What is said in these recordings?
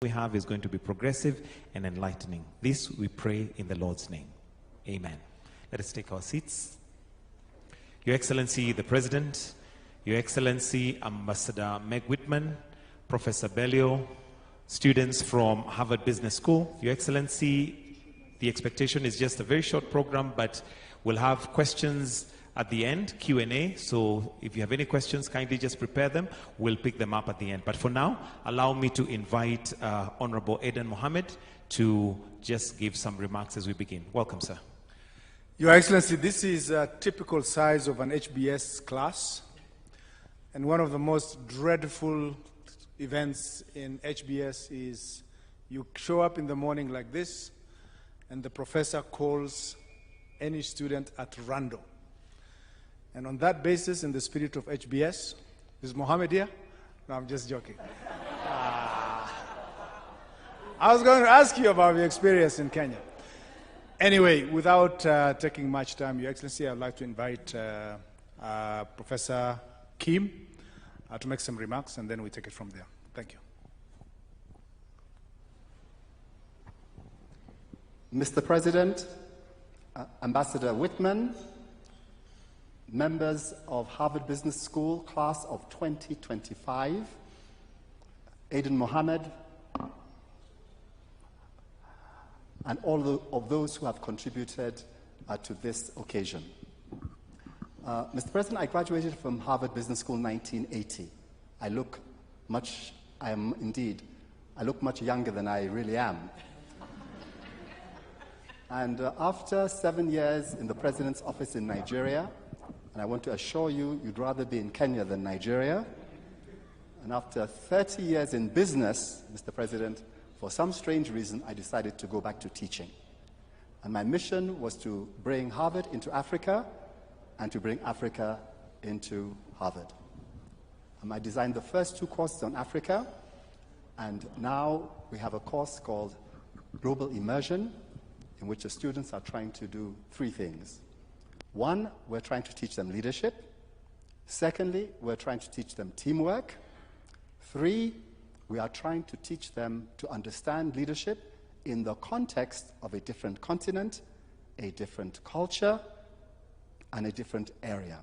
we have is going to be progressive and enlightening. This we pray in the Lord's name. Amen. Let us take our seats. Your Excellency, the President, Your Excellency, Ambassador Meg Whitman, Professor Bellio, students from Harvard Business School. Your Excellency, the expectation is just a very short program, but we'll have questions at the end, Q&A. So if you have any questions, kindly just prepare them. We'll pick them up at the end. But for now, allow me to invite Honorable Aden Mohammed to just give some remarks as we begin. Welcome, sir. Your Excellency, this is a typical size of an HBS class. And one of the most dreadful events in HBS is you show up in the morning like this, and the professor calls any student at random. And on that basis, in the spirit of HBS, is Mohammed here? No, I'm just joking. I was going to ask you about your experience in Kenya. Anyway, without taking much time, Your Excellency, I'd like to invite Professor Kim to make some remarks, and then we take it from there. Thank you. Mr. President, Ambassador Whitman, members of Harvard Business School, class of 2025, Aden Mohammed, and all of those who have contributed to this occasion. Mr. President, I graduated from Harvard Business School in 1980. I look much younger than I really am. And after 7 years in the President's office in Nigeria, and I want to assure you, you'd rather be in Kenya than Nigeria. And after 30 years in business, Mr. President, for some strange reason, I decided to go back to teaching. And my mission was to bring Harvard into Africa and to bring Africa into Harvard. And I designed the first 2 courses on Africa, and now we have a course called Global Immersion, in which the students are trying to do 3 things. 1, we're trying to teach them leadership. Secondly, we're trying to teach them teamwork. 3, we are trying to teach them to understand leadership in the context of a different continent, a different culture, and a different area.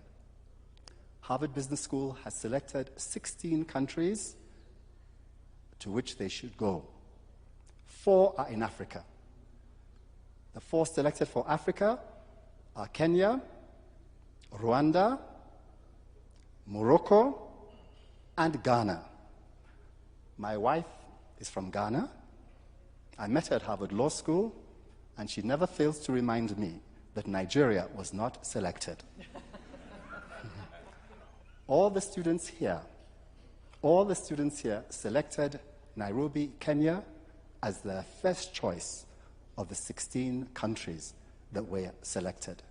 Harvard Business School has selected 16 countries to which they should go. 4 are in Africa. The 4 selected for Africa are Kenya, Rwanda, Morocco, and Ghana. My wife is from Ghana. I met her at Harvard Law School, and she never fails to remind me that Nigeria was not selected. All the students here selected Nairobi, Kenya, as their first choice of the 16 countries that were selected.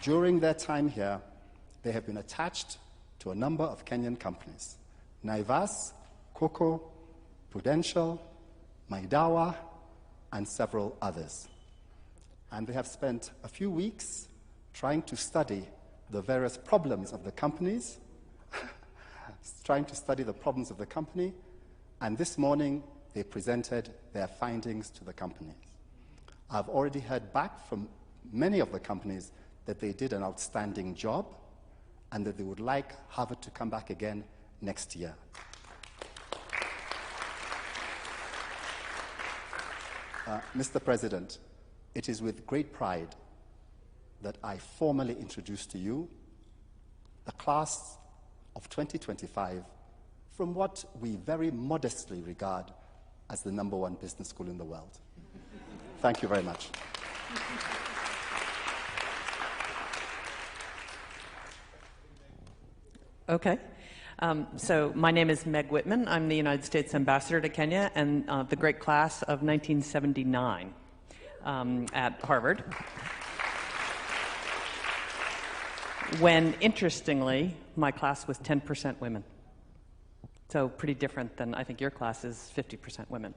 During their time here, they have been attached to a number of Kenyan companies: Naivas, Coco, Prudential, Maidawa, and several others. And they have spent a few weeks trying to study the various problems of the companies, and this morning they presented their findings to the companies. I've already heard back from many of the companies that they did an outstanding job and that they would like Harvard to come back again next year. Mr. President, it is with great pride that I formally introduce to you the class of 2025 from what we very modestly regard as the #1 business school in the world. Thank you very much. Okay. So my name is Meg Whitman. I'm the United States Ambassador to Kenya and the great class of 1979 at Harvard. When, interestingly, my class was 10% women. So pretty different than, I think your class is 50% women.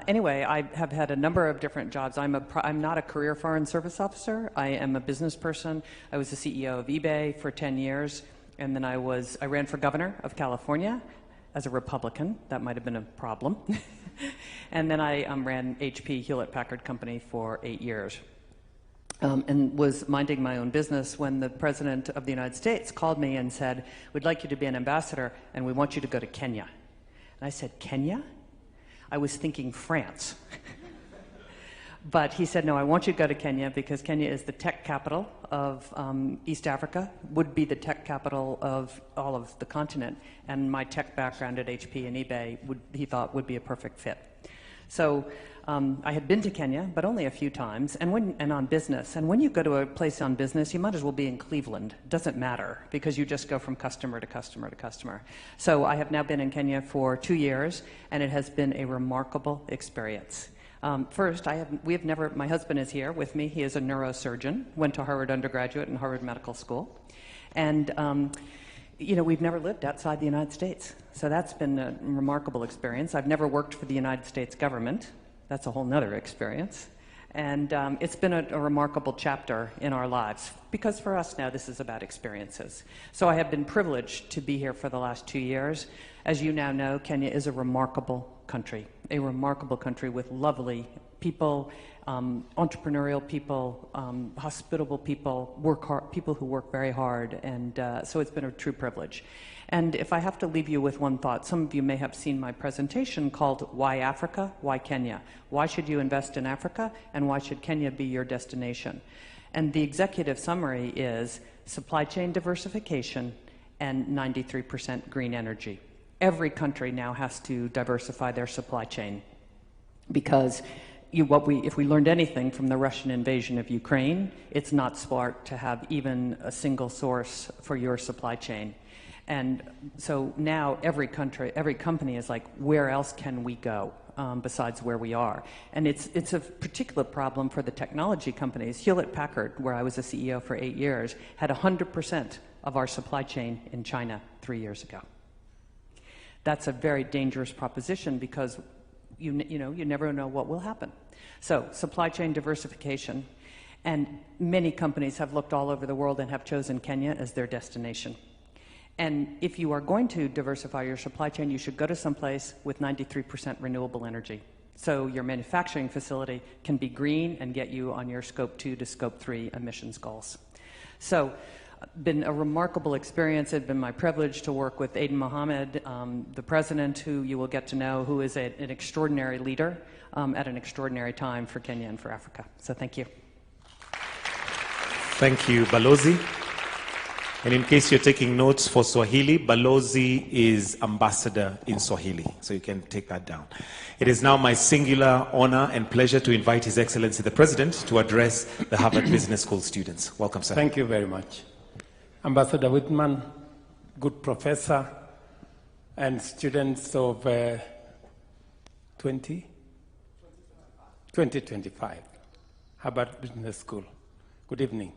Anyway, I have had a number of different jobs. I'm not a career foreign service officer. I am a business person. I was the CEO of eBay for 10 years. And then I ran for governor of California as a Republican. That might have been a problem. And then I ran HP, Hewlett-Packard Company, for 8 years. And was minding my own business when the President of the United States called me and said, "We'd like you to be an ambassador, and we want you to go to Kenya." And I said, "Kenya?" I was thinking France. But he said, "No, I want you to go to Kenya because Kenya is the tech capital of East Africa, would be the tech capital of all of the continent, and my tech background at HP and eBay he thought would be a perfect fit." So I had been to Kenya, but only a few times, and on business. And when you go to a place on business, you might as well be in Cleveland. It doesn't matter, because you just go from customer to customer to customer. So I have now been in Kenya for 2 years, and it has been a remarkable experience. First, my husband is here with me. He is a neurosurgeon, went to Harvard undergraduate and Harvard Medical School. And, we've never lived outside the United States. So that's been a remarkable experience. I've never worked for the United States government. That's a whole nother experience. And it's been a remarkable chapter in our lives, because for us now this is about experiences. So I have been privileged to be here for the last 2 years. As you now know, Kenya is a remarkable country with lovely people, entrepreneurial people, hospitable people, people who work very hard, and so it's been a true privilege. And if I have to leave you with one thought, some of you may have seen my presentation called "Why Africa? Why Kenya? Why should you invest in Africa, and why should Kenya be your destination?" And the executive summary is supply chain diversification and 93% green energy. Every country now has to diversify their supply chain, because if we learned anything from the Russian invasion of Ukraine, it's not smart to have even a single source for your supply chain. And so now every company is like, where else can we go besides where we are? And it's a particular problem for the technology companies. Hewlett-Packard, where I was a CEO for 8 years, had 100% of our supply chain in China 3 years ago. That's a very dangerous proposition, because you never know what will happen. So supply chain diversification, and many companies have looked all over the world and have chosen Kenya as their destination. And if you are going to diversify your supply chain, you should go to someplace with 93% renewable energy. So your manufacturing facility can be green and get you on your Scope 2 to Scope 3 emissions goals. So been a remarkable experience. It's been my privilege to work with Aden Mohammed, the president, who you will get to know, who is an extraordinary leader at an extraordinary time for Kenya and for Africa. So thank you. Thank you, Balozi. And in case you're taking notes for Swahili, Balozi is ambassador in Swahili, so you can take that down. It is now my singular honor and pleasure to invite His Excellency the President to address the Harvard Business School students. Welcome, sir. Thank you very much. Ambassador Whitman, good professor, and students of 2025, Harvard Business School. Good evening.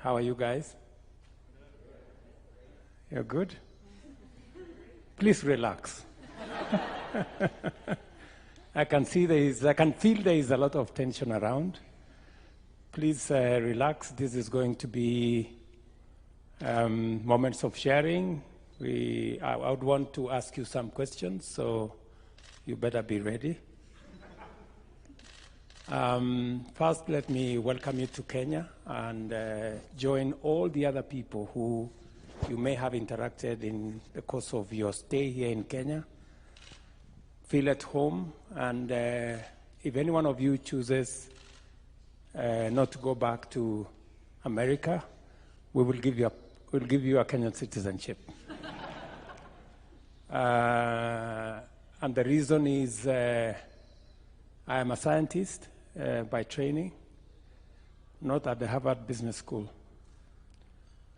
How are you guys? You're good? Please relax. I can feel there is a lot of tension around. Please relax. This is going to be moments of sharing. I would want to ask you some questions, so you better be ready. First, let me welcome you to Kenya and join all the other people who you may have interacted in the course of your stay here in Kenya. Feel at home, and if any one of you chooses not to go back to America, we will give you a Kenyan citizenship. And the reason is I am a scientist by training, not at the Harvard Business School,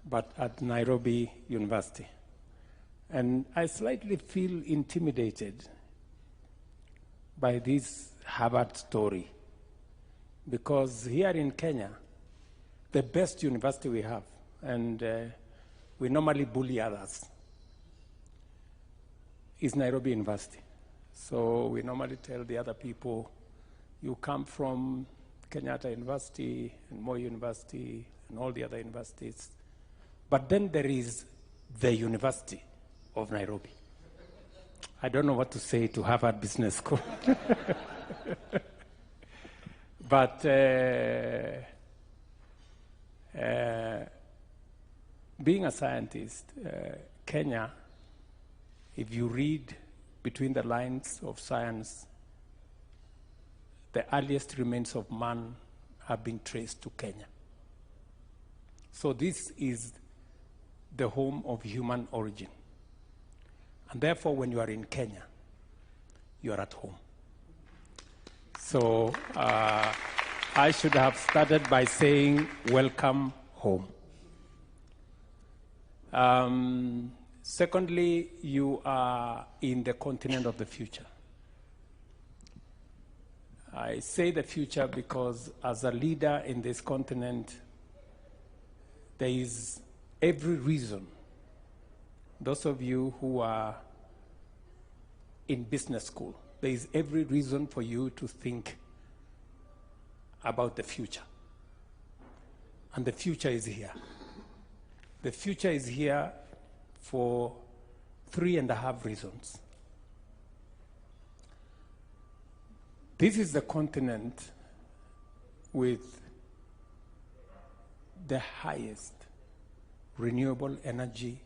but at Nairobi University. And I slightly feel intimidated by this Harvard story, because here in Kenya, the best university we have, and we normally bully others, is Nairobi University. So we normally tell the other people, you come from Kenyatta University and Moi University and all the other universities. But then there is the University of Nairobi. I don't know what to say to Harvard Business School. But being a scientist, Kenya, if you read between the lines of science, the earliest remains of man have been traced to Kenya. So this is the home of human origin. And therefore, when you are in Kenya, you are at home. So I should have started by saying, welcome home. Secondly, you are in the continent of the future. I say the future because as a leader in this continent, there is every reason, those of you who are in business school, there is every reason for you to think about the future. And the future is here. The future is here for 3.5 reasons. This is the continent with the highest renewable energy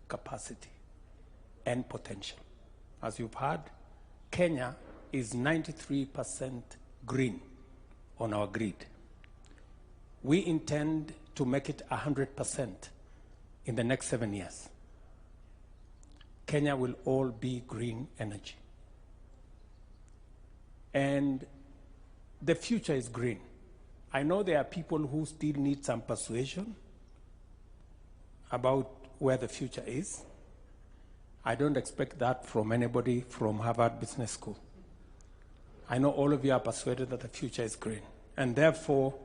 capacity and potential. As you've heard, Kenya is 93% green on our grid. We intend to make it 100% in the next 7 years. Kenya will all be green energy. And the future is green. I know there are people who still need some persuasion about where the future is. I don't expect that from anybody from Harvard Business School. I know all of you are persuaded that the future is green. And therefore,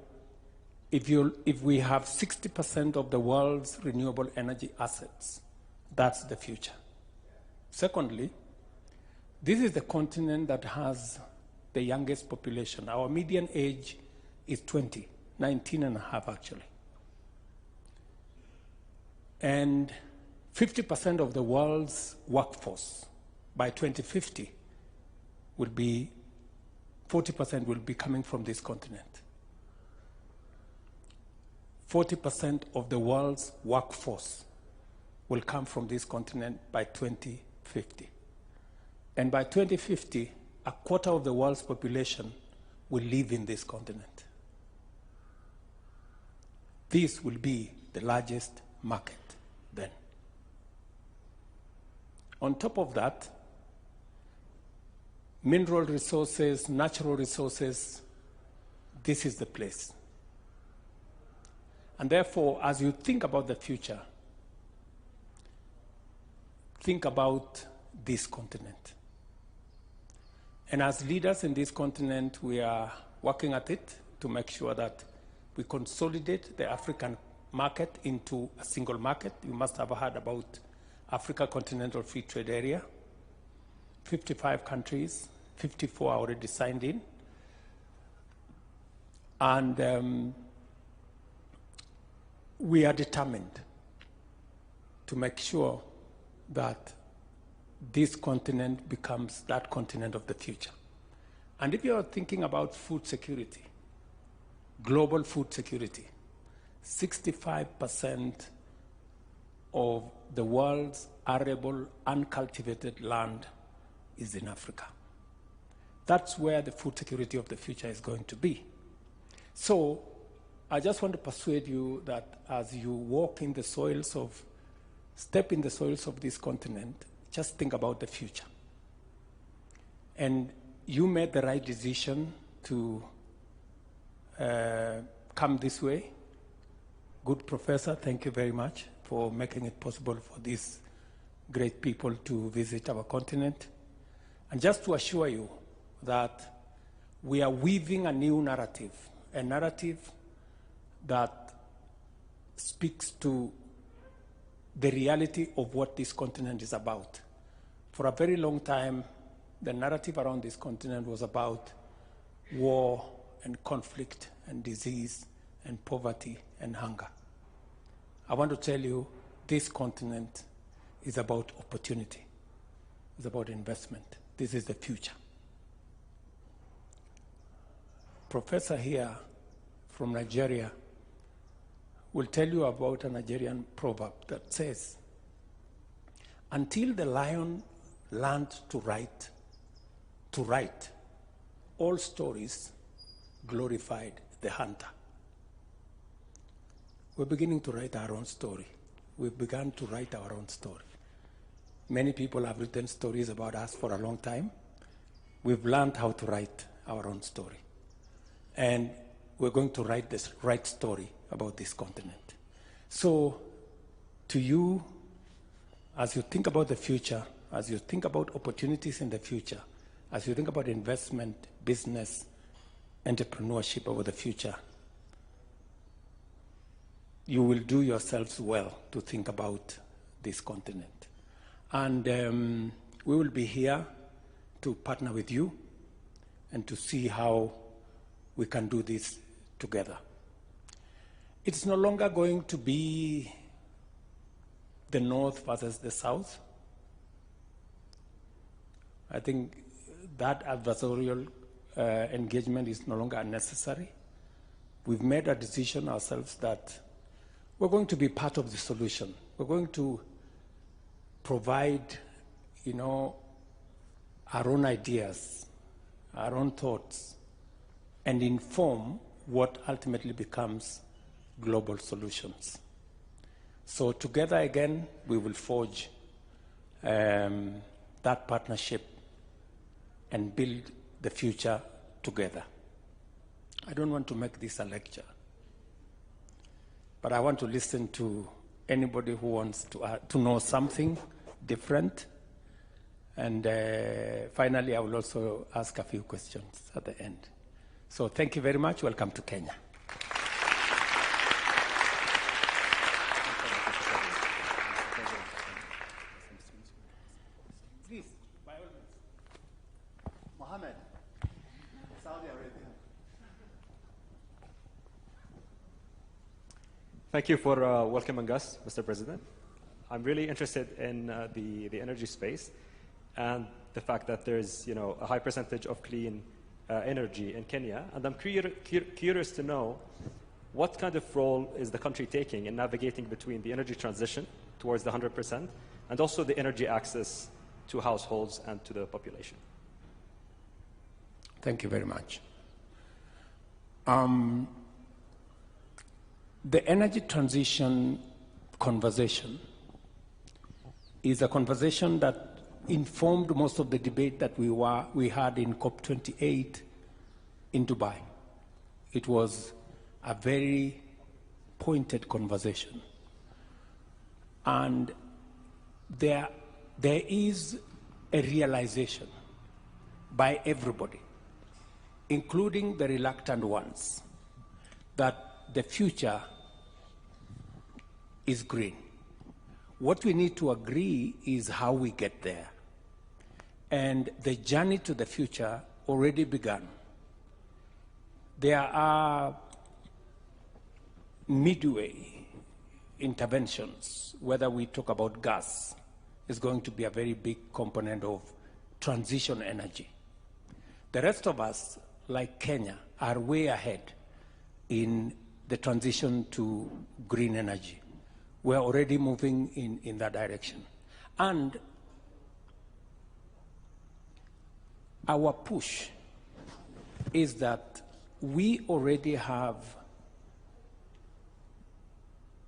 if we have 60% of the world's renewable energy assets, that's the future. Secondly, this is the continent that has the youngest population. Our median age is 20, 19 and a half actually. And 50% of the world's workforce by 2050 will be, 40% will be coming from this continent. 40% of the world's workforce will come from this continent by 2050. And by 2050, a quarter of the world's population will live in this continent. This will be the largest market then. On top of that, mineral resources, natural resources, this is the place. And therefore, as you think about the future, think about this continent. And as leaders in this continent, we are working at it to make sure that we consolidate the African market into a single market. You must have heard about Africa Continental Free Trade Area. 55 countries, 54 are already signed in. And we are determined to make sure that this continent becomes that continent of the future. And if you are thinking about food security, global food security, 65% of the world's arable, uncultivated land is in Africa. That's where the food security of the future is going to be. So I just want to persuade you that as you walk in the soils of, step in the soils of this continent, just think about the future. And you made the right decision to come this way. Good professor, thank you very much for making it possible for these great people to visit our continent. And just to assure you that we are weaving a new narrative, a narrative that speaks to the reality of what this continent is about. For a very long time, the narrative around this continent was about war and conflict and disease and poverty and hunger. I want to tell you this continent is about opportunity. It's about investment. This is the future. Professor here from Nigeria will tell you about a Nigerian proverb that says, until the lion learned to write, all stories glorified the hunter. We're beginning to write our own story. We've begun to write our own story. Many people have written stories about us for a long time. We've learned how to write our own story. And we're going to write this right story about this continent. So, to you, as you think about the future, as you think about opportunities in the future, as you think about investment, business, entrepreneurship over the future, you will do yourselves well to think about this continent. And we will be here to partner with you and to see how we can do this together. It's no longer going to be the North versus the South. I think that adversarial engagement is no longer necessary. We've made a decision ourselves that we're going to be part of the solution. We're going to provide, our own ideas, our own thoughts, and inform what ultimately becomes global solutions. So together again, we will forge that partnership and build the future together. I don't want to make this a lecture, but I want to listen to anybody who wants to know something different. And finally, I will also ask a few questions at the end. So thank you very much. Welcome to Kenya. Please, by all means. Mohammed, Saudi Arabia. Thank you for welcoming us, Mr. President. I'm really interested in the energy space and the fact that there's a high percentage of clean energy in Kenya, and I'm curious to know what kind of role is the country taking in navigating between the energy transition towards the 100% and also the energy access to households and to the population. Thank you very much. The energy transition conversation is a conversation that informed most of the debate that we had in COP28 in Dubai. It was a very pointed conversation. And there is a realization by everybody, including the reluctant ones, that the future is green. What we need to agree is how we get there. And the journey to the future already began. There are midway interventions, whether we talk about gas, is going to be a very big component of transition energy. The rest of us, like Kenya, are way ahead in the transition to green energy. We're already moving in that direction. And our push is that we already have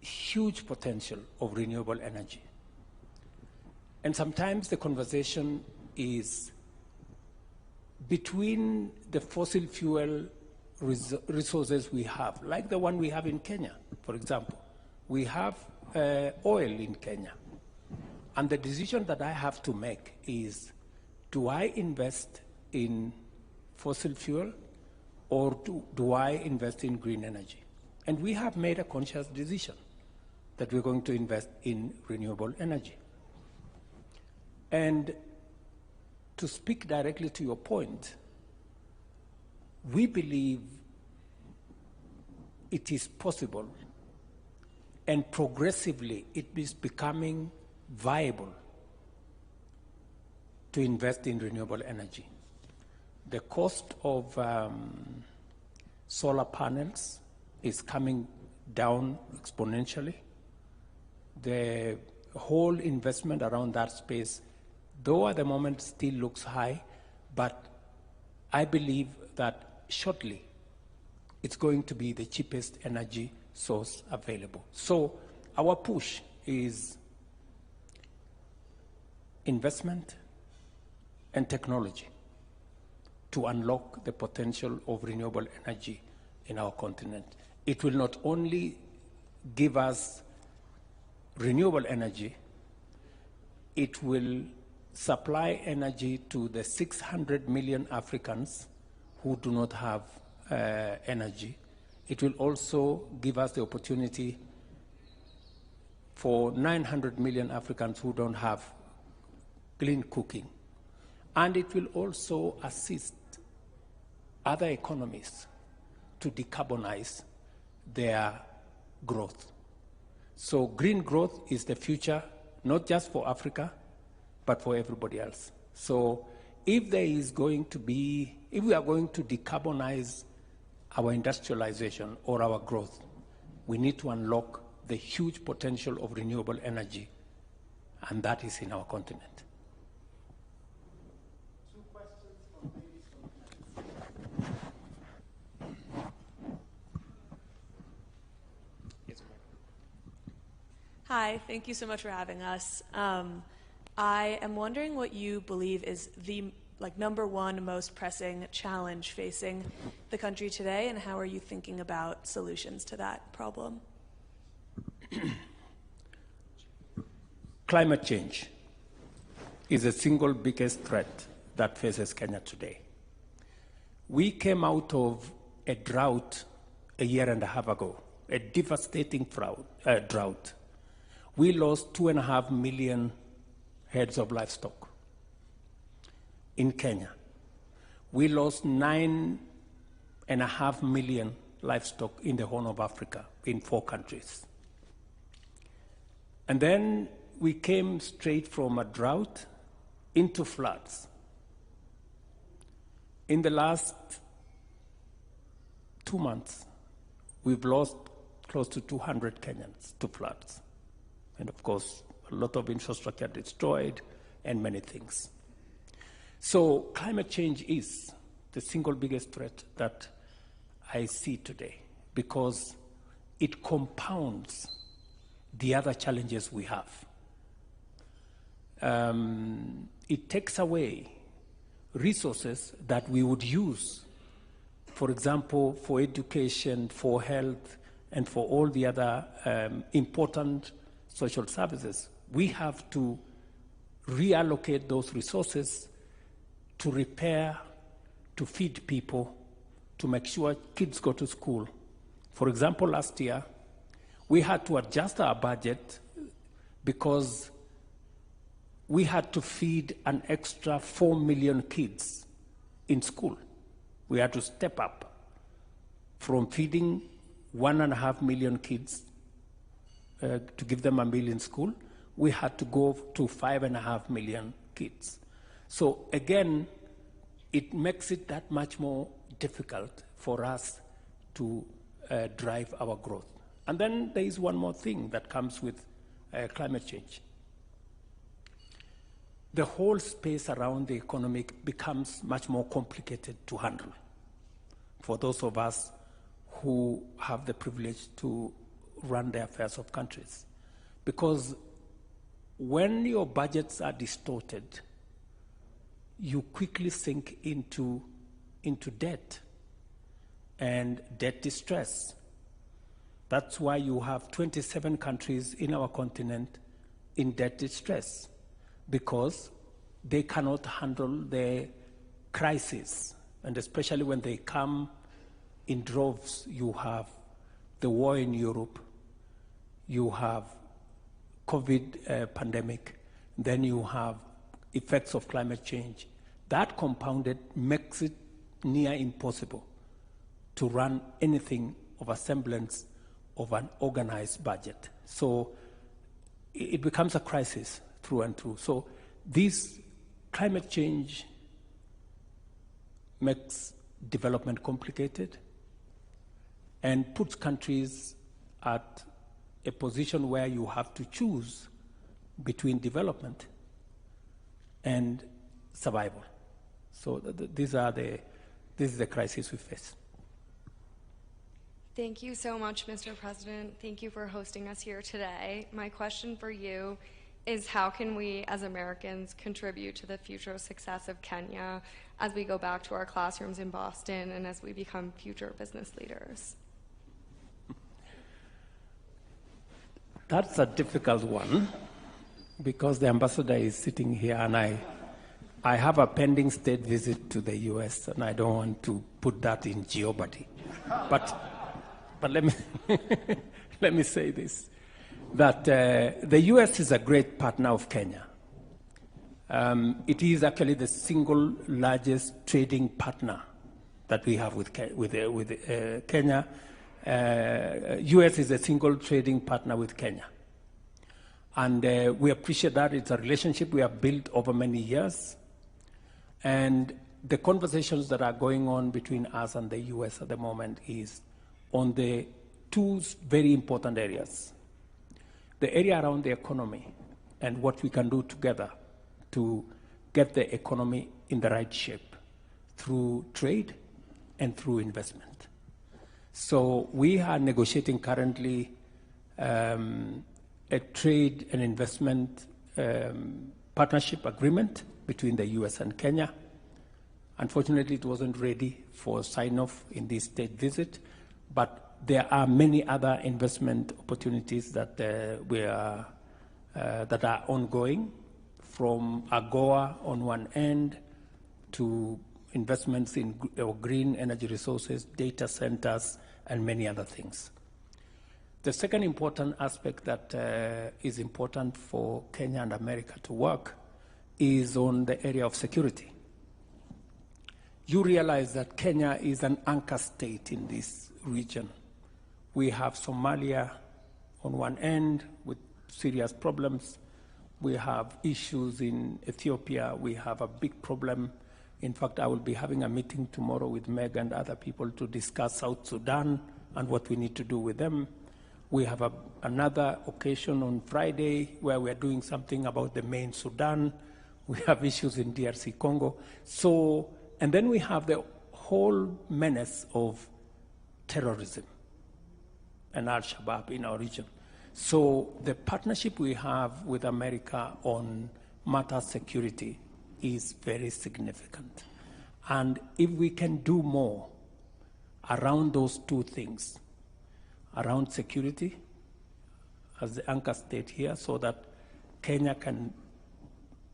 huge potential of renewable energy. And sometimes the conversation is between the fossil fuel resources we have, like the one we have in Kenya, for example. We have oil in Kenya. And the decision that I have to make is, do I invest in fossil fuel or do I invest in green energy? And we have made a conscious decision that we're going to invest in renewable energy. And to speak directly to your point, we believe it is possible and progressively it is becoming viable to invest in renewable energy. The cost of solar panels is coming down exponentially. The whole investment around that space, though at the moment still looks high, but I believe that shortly it's going to be the cheapest energy source available. So our push is investment and technology to unlock the potential of renewable energy in our continent. It will not only give us renewable energy, it will supply energy to the 600 million Africans who do not have energy. It will also give us the opportunity for 900 million Africans who don't have clean cooking. And it will also assist other economies to decarbonize their growth. So green growth is the future, not just for Africa, but for everybody else. So if there is going to be, if we are going to decarbonize our industrialization or our growth, we need to unlock the huge potential of renewable energy, and that is in our continent. Hi, thank you so much for having us. I am wondering what you believe is the number one most pressing challenge facing the country today, and how are you thinking about solutions to that problem? Climate change is the single biggest threat that faces Kenya today. We came out of a drought a year and a half ago, a devastating drought. We lost 2.5 million heads of livestock in Kenya. We lost 9.5 million livestock in the Horn of Africa in 4 countries. And then we came straight from a drought into floods. In the last 2 months, we've lost close to 200 Kenyans to floods. And of course, a lot of infrastructure destroyed and many things. So climate change is the single biggest threat that I see today, because it compounds the other challenges we have. It takes away resources that we would use, for example, for education, for health, and for all the other important social services. We have to reallocate those resources to repair, to feed people, to make sure kids go to school. For example, last year, we had to adjust our budget because we had to feed an extra 4 million kids in school. We had to step up from feeding 1.5 million kids to give them a meal in school. We had to go to 5.5 million kids. So again, it makes it that much more difficult for us to drive our growth. And then there is one more thing that comes with climate change. The whole space around the economy becomes much more complicated to handle for those of us who have the privilege to run the affairs of countries. Because when your budgets are distorted, you quickly sink into debt and debt distress. That's why you have 27 countries in our continent in debt distress, because they cannot handle the crisis, and especially when they come in droves. You have the war in Europe, you have COVID pandemic, then you have effects of climate change. That compounded makes it near impossible to run anything of a semblance of an organized budget. So it becomes a crisis through and through. So this climate change makes development complicated and puts countries at a position where you have to choose between development and survival. So this is the crisis we face. Thank you so much, Mr. President. Thank you for hosting us here today. My question for you is, how can we as Americans contribute to the future success of Kenya as we go back to our classrooms in Boston and as we become future business leaders? That's a difficult one, because the ambassador is sitting here and I have a pending state visit to the US and I don't want to put that in jeopardy. But let me, let me say this, that the US is a great partner of Kenya. It is actually the single largest trading partner that we have with Kenya. US is a single trading partner with Kenya. And we appreciate that. It's a relationship we have built over many years. And the conversations that are going on between us and the US at the moment is on the two very important areas. The area around the economy and what we can do together to get the economy in the right shape through trade and through investment. So we are negotiating currently a trade and investment partnership agreement between the US and Kenya. Unfortunately, it wasn't ready for sign-off in this state visit, but there are many other investment opportunities that that are ongoing, from AGOA on one end to investments in green energy resources, data centers, and many other things. The second important aspect that is important for Kenya and America to work is on the area of security. You realize that Kenya is an anchor state in this region. We have Somalia on one end with serious problems. We have issues in Ethiopia. We have a big problem. In fact, I will be having a meeting tomorrow with Meg and other people to discuss South Sudan and what we need to do with them. We have another occasion on Friday where we are doing something about the main Sudan. We have issues in DRC Congo. So, and then we have the whole menace of terrorism and Al-Shabaab in our region. So the partnership we have with America on matter security is very significant. And if we can do more around those two things, around security as the anchor state here, so that Kenya can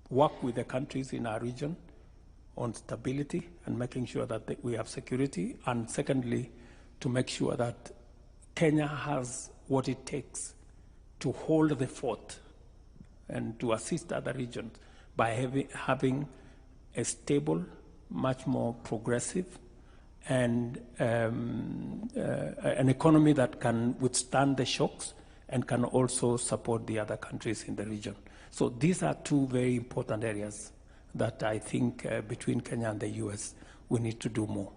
work with the countries in our region on stability and making sure that we have security, and secondly, to make sure that Kenya has what it takes to hold the fort and to assist other regions by having a stable, much more progressive, and an economy that can withstand the shocks and can also support the other countries in the region. So these are two very important areas that I think between Kenya and the US we need to do more.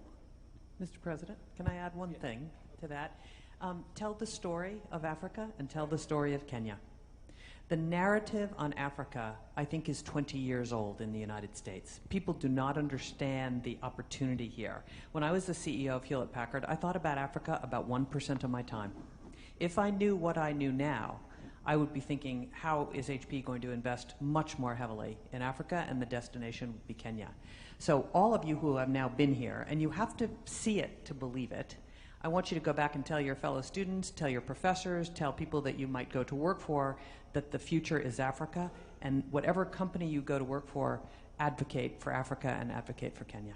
Mr. President, can I add one thing to that? Tell the story of Africa and tell the story of Kenya. The narrative on Africa, I think, is 20 years old in the United States. People do not understand the opportunity here. When I was the CEO of Hewlett-Packard, I thought about Africa about 1% of my time. If I knew what I knew now, I would be thinking, how is HP going to invest much more heavily in Africa, and the destination would be Kenya. So all of you who have now been here, and you have to see it to believe it, I want you to go back and tell your fellow students, tell your professors, tell people that you might go to work for, that the future is Africa, and whatever company you go to work for, advocate for Africa and advocate for Kenya.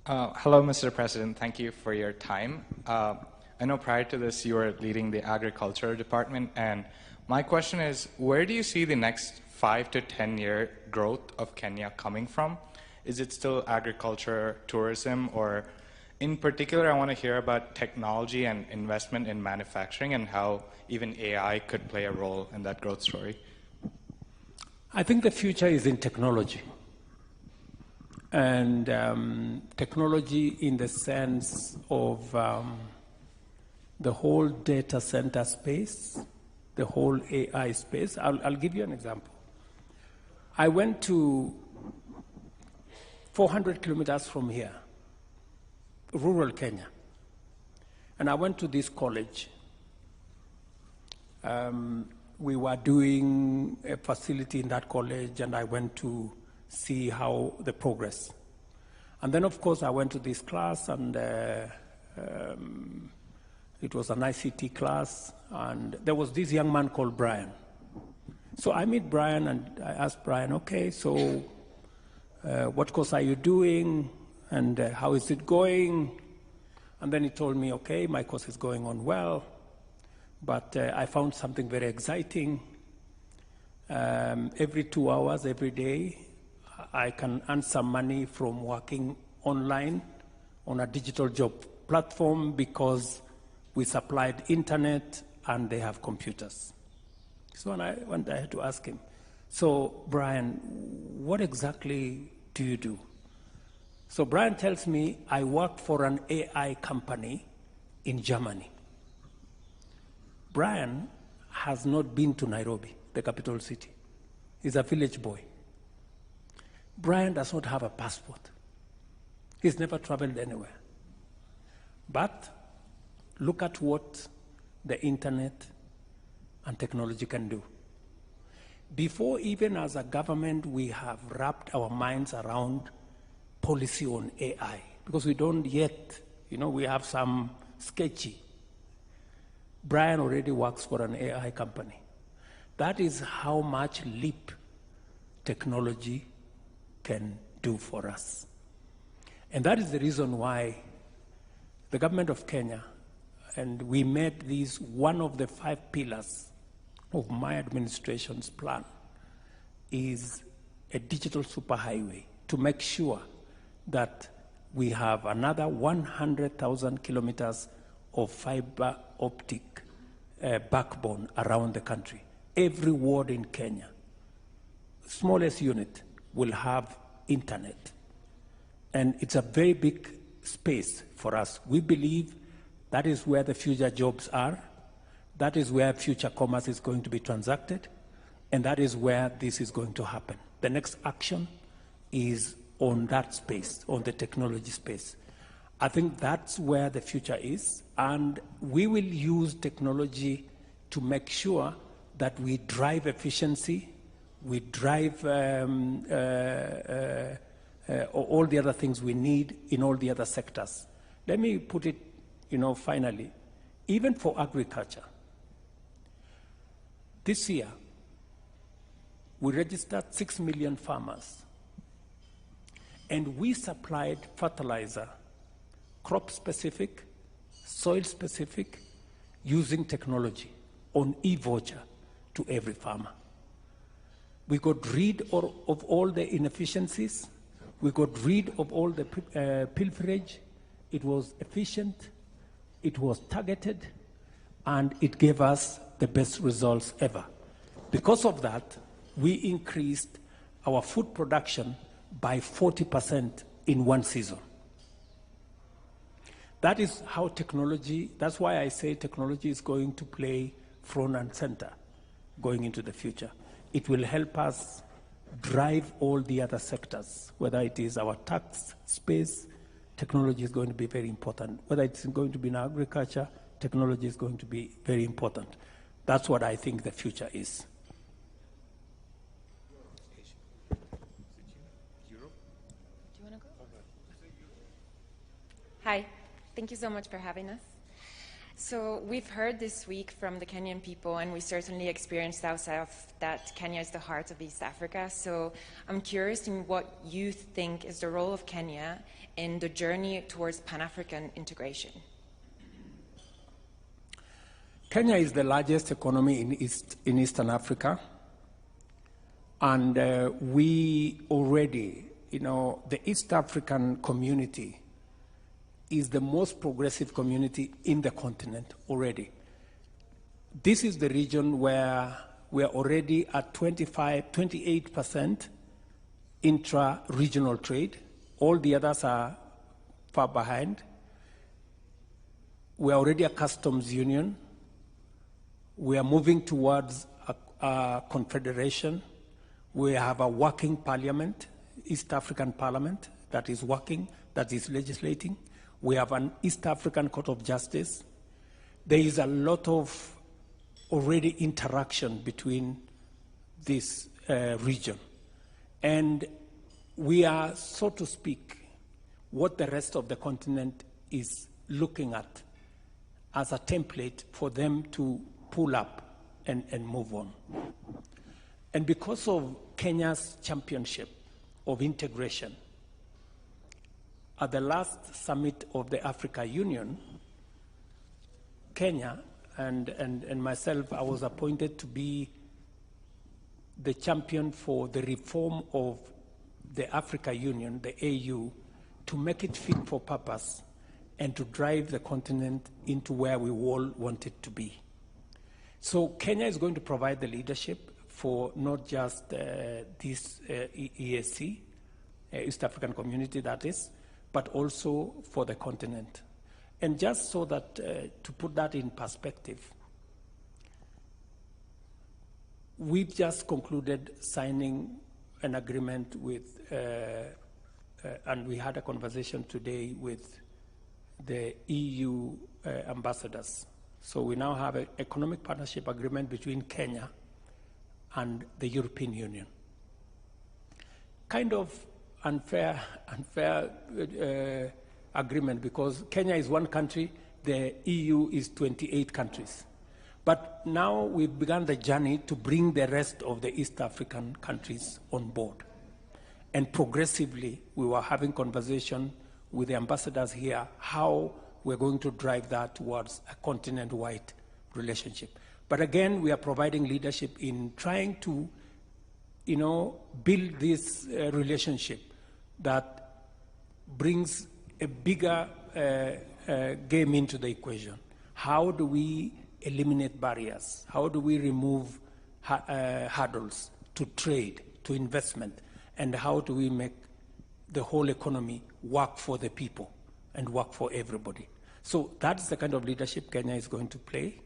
Hello, Mr. President. Thank you for your time. I know prior to this you were leading the agriculture department, and my question is, where do you see the next 5 to 10 year growth of Kenya coming from? is it still agriculture, tourism, or in particular, I want to hear about technology and investment in manufacturing and how even AI could play a role in that growth story? I think the future is in technology. And technology in the sense of the whole data center space, the whole AI space. I'll give you an example. I went to 400 kilometers from here, rural Kenya, and I went to this college. We were doing a facility in that college, and I went to see how the progress. And then, of course, I went to this class, and it was an ICT class, and there was this young man called Brian. So I meet Brian, and I asked Brian, okay, so what course are you doing, and how is it going? And then he told me, okay, my course is going on well, but I found something very exciting. Every 2 hours, every day, I can earn some money from working online on a digital job platform because we supplied internet and they have computers. So I had to ask him, so Brian, what exactly do you do? So Brian tells me, I work for an AI company in Germany. Brian has not been to Nairobi, the capital city. He's a village boy. Brian does not have a passport. He's never traveled anywhere. But look at what the internet and technology can do. Before even as a government we have wrapped our minds around policy on AI, because we don't yet, we have some sketchy. Brian already works for an AI company. That is how much leap technology can do for us. And that is the reason why the government of Kenya, and we made this one of the 5 pillars of my administration's plan, is a digital superhighway to make sure that we have another 100,000 kilometers of fiber optic backbone around the country. Every ward in Kenya, smallest unit, will have internet. And it's a very big space for us. We believe that is where the future jobs are. That is where future commerce is going to be transacted. And that is where this is going to happen. The next action is on that space, on the technology space. I think that's where the future is. And we will use technology to make sure that we drive efficiency, we drive all the other things we need in all the other sectors. Let me put it, finally, even for agriculture. This year, we registered 6 million farmers, and we supplied fertilizer, crop-specific, soil-specific, using technology on e-voucher to every farmer. We got rid of all the inefficiencies. We got rid of all the pilferage. It was efficient, it was targeted, and it gave us the best results ever. Because of that, we increased our food production by 40% in one season. That is how technology, that's why I say technology is going to play front and center going into the future. It will help us drive all the other sectors, whether it is our tax space, technology is going to be very important. Whether it's going to be in agriculture, technology is going to be very important. That's what I think the future is. Hi, thank you so much for having us. So we've heard this week from the Kenyan people, and we certainly experienced ourselves that Kenya is the heart of East Africa. So I'm curious in what you think is the role of Kenya in the journey towards Pan-African integration. Kenya is the largest economy in Eastern Africa, and we already, the East African community is the most progressive community in the continent already. This is the region where we are already at 28% intra-regional trade. All the others are far behind. We are already a customs union. We are moving towards a confederation. We have a working parliament, East African parliament, that is working, that is legislating. We have an East African Court of Justice. There is a lot of already interaction between this region. And we are, so to speak, what the rest of the continent is looking at as a template for them to pull up and move on. And because of Kenya's championship of integration, at the last summit of the Africa Union, Kenya and myself, I was appointed to be the champion for the reform of the Africa Union, the AU, to make it fit for purpose and to drive the continent into where we all want it to be. So Kenya is going to provide the leadership for not just this EAC, East African Community that is, but also for the continent. And just so that, to put that in perspective, we've just concluded signing an agreement with, and we had a conversation today with the EU ambassadors. So we now have an economic partnership agreement between Kenya and the European Union. Kind of unfair agreement, because Kenya is one country, the EU is 28 countries. But now we've begun the journey to bring the rest of the East African countries on board. And progressively, we were having conversation with the ambassadors here, how we're going to drive that towards a continent-wide relationship. But again, we are providing leadership in trying to, build this relationship that brings a bigger game into the equation. How do we eliminate barriers? How do we remove hurdles to trade, to investment? And how do we make the whole economy work for the people and work for everybody? So that's the kind of leadership Kenya is going to play.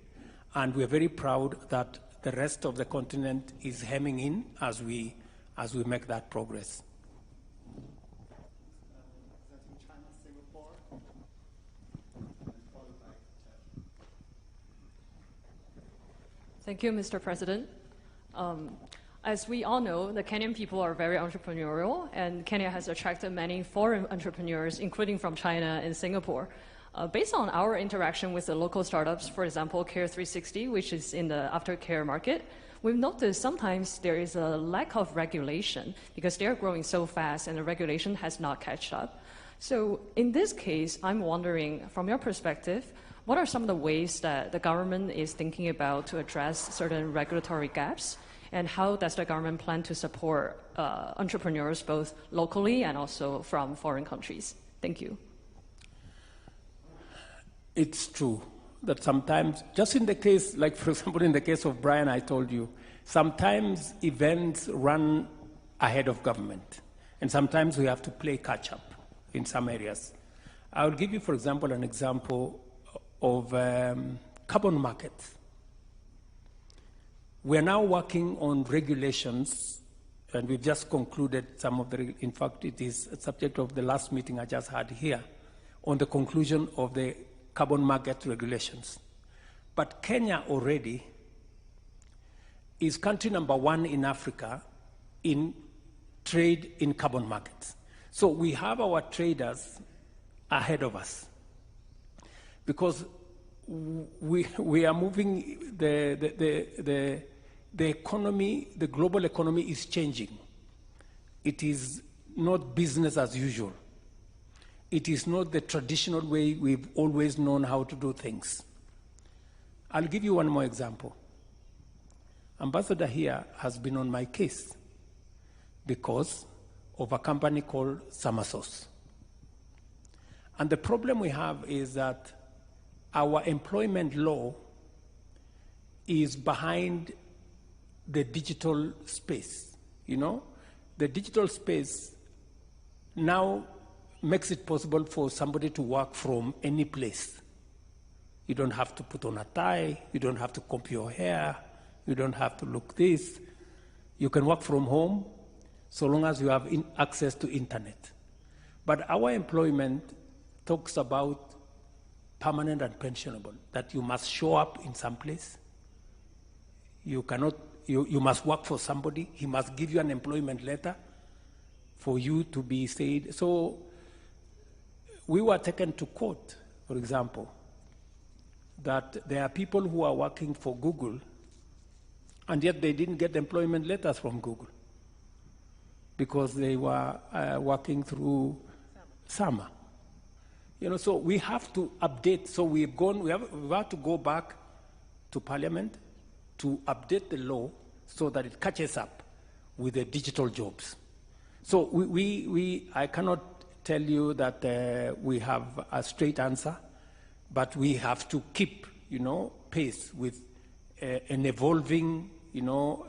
And we're very proud that the rest of the continent is hemming in as we make that progress. Thank you, Mr. President. As we all know, the Kenyan people are very entrepreneurial, and Kenya has attracted many foreign entrepreneurs, including from China and Singapore. Based on our interaction with the local startups, for example, Care 360, which is in the aftercare market, we've noticed sometimes there is a lack of regulation because they're growing so fast and the regulation has not caught up. So in this case, I'm wondering, from your perspective, what are some of the ways that the government is thinking about to address certain regulatory gaps? And how does the government plan to support entrepreneurs both locally and also from foreign countries? Thank you. It's true that sometimes, just in the case, like for example, in the case of Brian, I told you, sometimes events run ahead of government. And sometimes we have to play catch up in some areas. I'll give you, for example, an example of carbon markets. We are now working on regulations, and we've just concluded some of the, in fact, it is a subject of the last meeting I just had here, on the conclusion of the carbon market regulations. But Kenya already is country number 1 in Africa in trade in carbon markets. So we have our traders ahead of us because we are moving the economy, the global economy is changing. It is not business as usual. It is not the traditional way we've always known how to do things. I'll give you one more example. Ambassador here has been on my case because of a company called Summer Sauce. And the problem we have is that our employment law is behind the digital space. You know, the digital space now makes it possible for somebody to work from any place. You don't have to put on a tie, you don't have to comb your hair, you don't have to look this. You can work from home so long as you have access to internet. But our employment talks about permanent and pensionable, that you must show up in some place. You must work for somebody. He must give you an employment letter for you to be said. So we were taken to court, for example, that there are people who are working for Google and yet they didn't get employment letters from Google because they were working through Summer. You know, so we have to update. So we have to go back to Parliament to update the law so that it catches up with the digital jobs. So I cannot tell you that we have a straight answer, but we have to keep, you know, pace with an evolving, you know,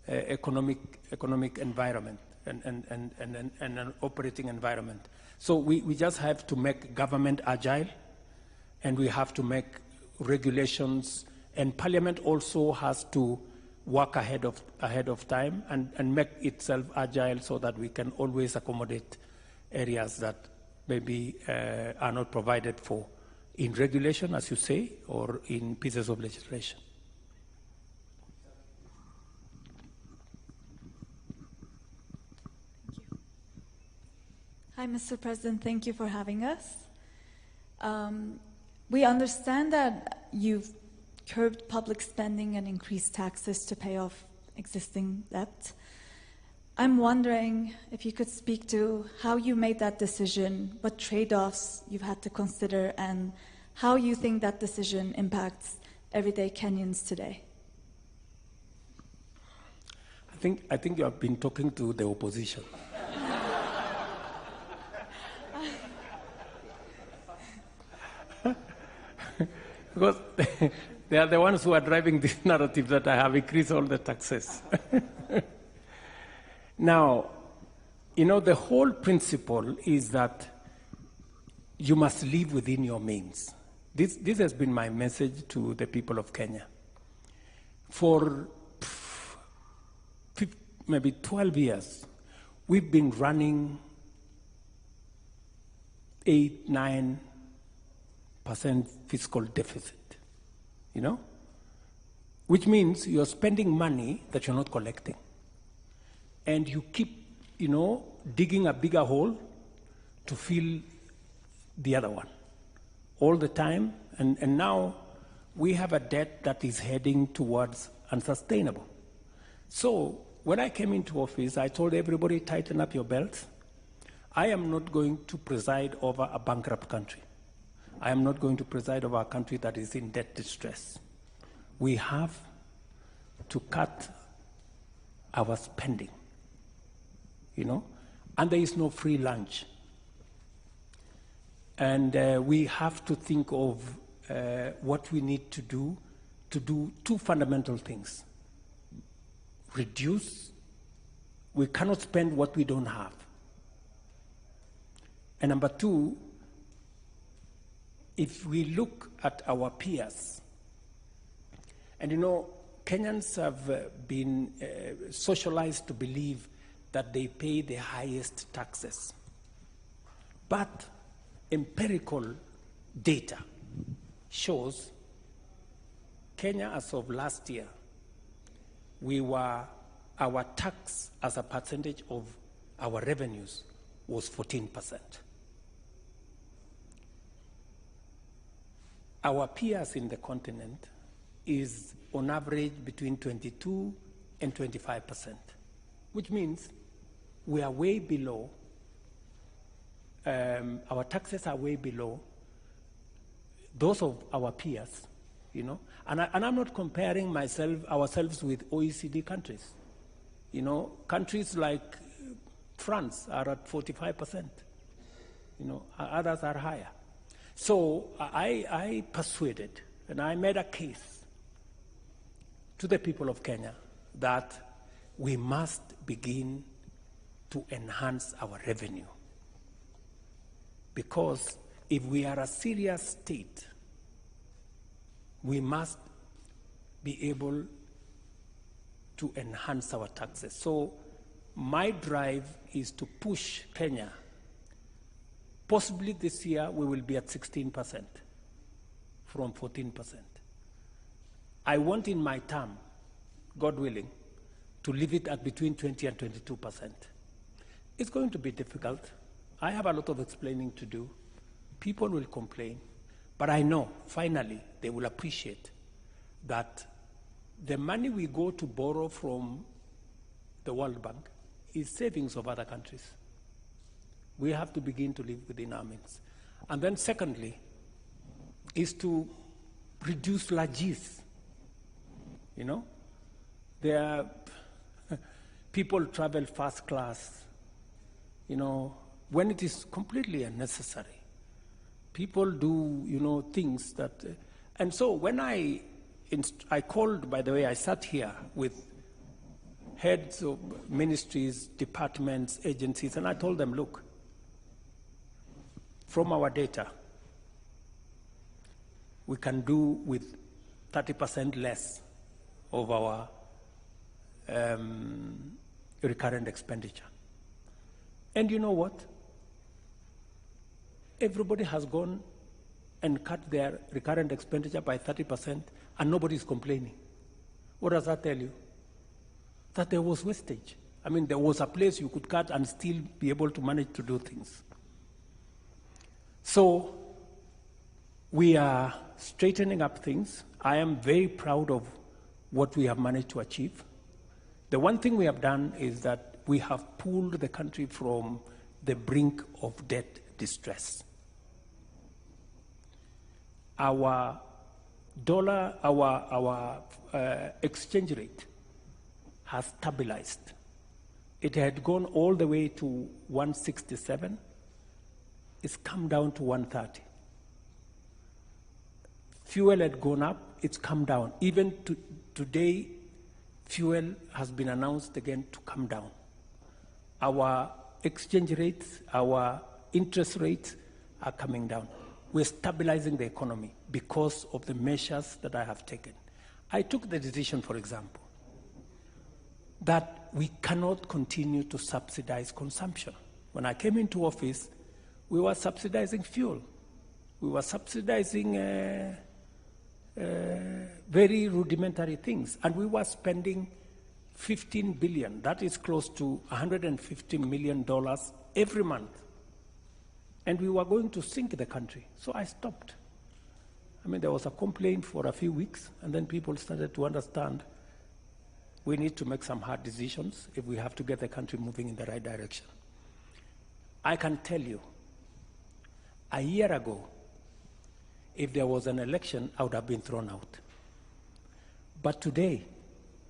economic environment and an operating environment. So we just have to make government agile, and we have to make regulations, and Parliament also has to work ahead of time and make itself agile so that we can always accommodate areas that maybe are not provided for in regulation, as you say, or in pieces of legislation. Hi, Mr. President. Thank you for having us. We understand that you've curbed public spending and increased taxes to pay off existing debt. I'm wondering if you could speak to how you made that decision, what trade-offs you've had to consider, and how you think that decision impacts everyday Kenyans today. I think you have been talking to the opposition. Because they are the ones who are driving this narrative that I have increased all the taxes. Now, you know, the whole principle is that you must live within your means. This has been my message to the people of Kenya. For maybe 12 years, we've been running 8-9% fiscal deficit, you know, which means you're spending money that you're not collecting. And you keep, you know, digging a bigger hole to fill the other one all the time. And now we have a debt that is heading towards unsustainable. So when I came into office, I told everybody, tighten up your belts. I am not going to preside over a bankrupt country. I am not going to preside over a country that is in debt distress. We have to cut our spending, you know, and there is no free lunch. And we have to think of what we need to do two fundamental things. Reduce. We cannot spend what we don't have. And number two, if we look at our peers, and you know, Kenyans have been socialized to believe that they pay the highest taxes. But empirical data shows Kenya, as of last year, our tax as a percentage of our revenues was 14%. Our peers in the continent is on average between 22 and 25%, which means we are way below, our taxes are way below those of our peers, you know. And I'm not comparing ourselves with OECD countries. You know, countries like France are at 45%. Others are higher. So I persuaded, and I made a case to the people of Kenya that we must begin to enhance our revenue. Because if we are a serious state, we must be able to enhance our taxes. So my drive is to push Kenya. Possibly this year we will be at 16% from 14%. I want in my term, God willing, to leave it at between 20 and 22%. It's going to be difficult. I have a lot of explaining to do. People will complain, but I know finally they will appreciate that the money we go to borrow from the World Bank is savings of other countries. We have to begin to live within our means. And then secondly, is to reduce largesse. There are people travel first class, when it is completely unnecessary. People do, things that, and so when I called, by the way, I sat here with heads of ministries, departments, agencies, and I told them, look, from our data, we can do with 30% less of our recurrent expenditure. And you know what? Everybody has gone and cut their recurrent expenditure by 30%, and nobody is complaining. What does that tell you? That there was wastage. I mean, there was a place you could cut and still be able to manage to do things. So we are straightening up things. I am very proud of what we have managed to achieve. The one thing we have done is that we have pulled the country from the brink of debt distress. Our dollar, our exchange rate has stabilized. It had gone all the way to 167. It's come down to 130. Fuel had gone up, it's come down. Even today, fuel has been announced again to come down. Our exchange rates, our interest rates are coming down. We're stabilizing the economy because of the measures that I have taken. I took the decision, for example, that we cannot continue to subsidize consumption. When I came into office, we were subsidizing fuel. We were subsidizing very rudimentary things, and we were spending $15 billion. That is close to $150 million every month. And we were going to sink the country. So I stopped. I mean, there was a complaint for a few weeks, and then people started to understand we need to make some hard decisions if we have to get the country moving in the right direction. I can tell you, a year ago, if there was an election, I would have been thrown out. But today,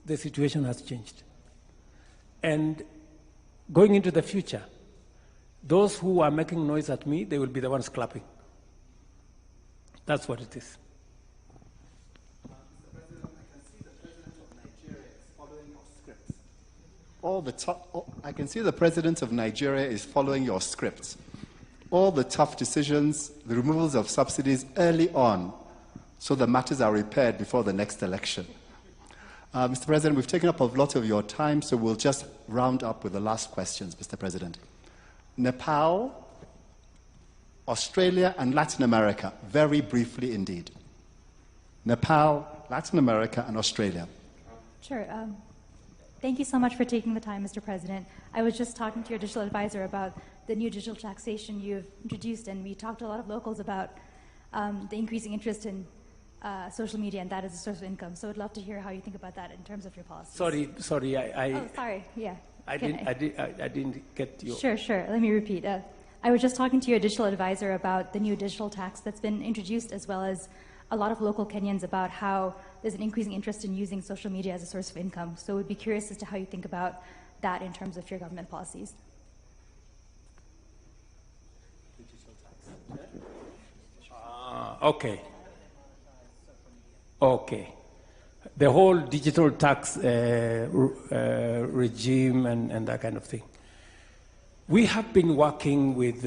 the situation has changed. And going into the future, those who are making noise at me, they will be the ones clapping. That's what it is. I can see the President of Nigeria is following your script. All the tough decisions, the removals of subsidies early on, so the matters are repaired before the next election. Mr. President, we've taken up a lot of your time, so we'll just round up with the last questions, Mr. President. Nepal, Australia, and Latin America, very briefly indeed. Nepal, Latin America, and Australia. Sure. Thank you so much for taking the time, Mr. President. I was just talking to your digital advisor about the new digital taxation you've introduced, and we talked to a lot of locals about the increasing interest in social media, and that as a source of income. So I'd love to hear how you think about that in terms of your policies. Sorry, Oh, sorry, yeah. I didn't get you. Sure. Let me repeat. I was just talking to your digital advisor about the new digital tax that's been introduced, as well as a lot of local Kenyans about how there's an increasing interest in using social media as a source of income. So we'd be curious as to how you think about that in terms of your government policies. Okay. Okay. The whole digital tax regime and that kind of thing. We have been working with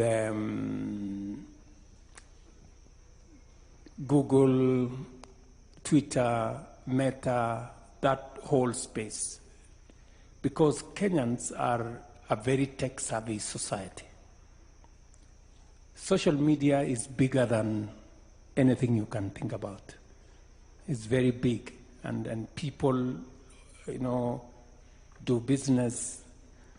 Google, Twitter, Meta, that whole space, because Kenyans are a very tech-savvy society. Social media is bigger than anything you can think about. It's very big, and people, do business,